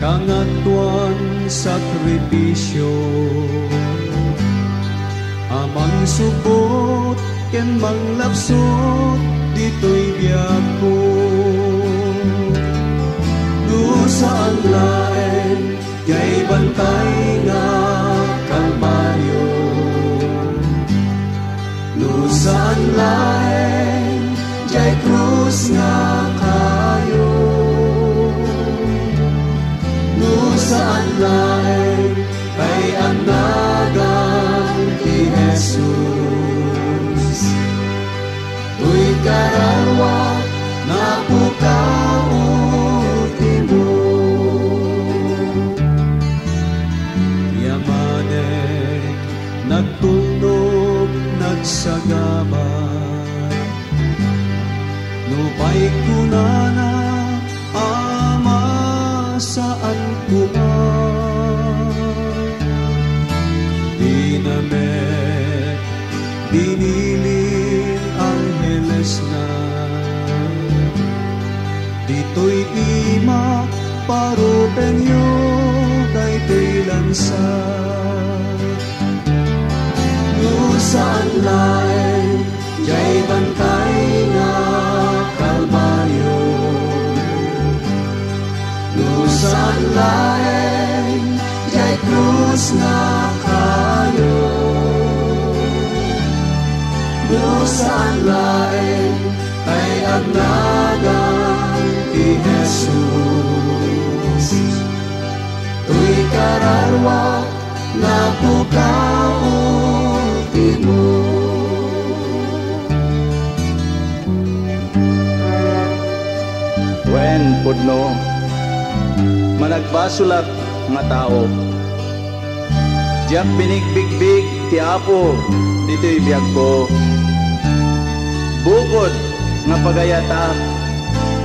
kangatuan sakripisyo, amang subot ken manglapsot dito'y biyag ko. Saan lain kay bantay nga Kalbaryo, saan lain kay krus nga kayo, saan lain kay anagan ti Jesus. Tuy kararwa na pukaw timo, yamanek nagtulog nagsagaba, nupay kunana ama saan kuman, dinamet binilin angheles na, dito'y ima parupenyo daytoy lansa. Saan lain jay bantay nga Kalbaryo, saan lain jay krus nga kayo, saan lain kay agnagan ti Jesus. Tuy kararwa na pukaw timo. Wen pudno managbasulat nga tao, diyak binigbigbig ti Apo dito'y biyag ko, bukod nga pagayata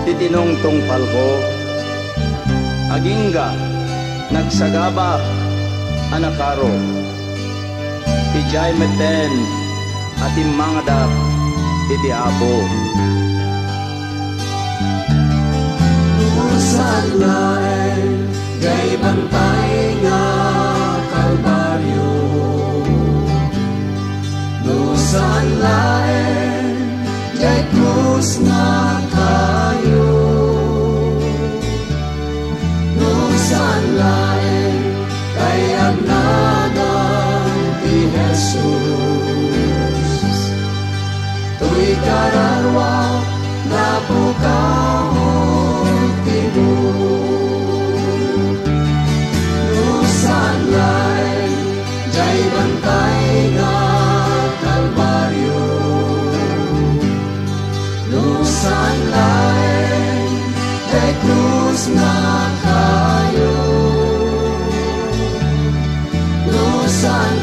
ti tinongtong palko, agingga nagsagaba anakaro, ijay meten at imangadap iti Apo. Saan lain gay bantay nga Kalbaryo, saan lain gay krus nga kayo, saan lain kay agnagan ti Jesus. Tuy kararwa na pukaw timo, saan lain jay bantay nga Kalbaryo, saan lain kay krus nga kayo, saan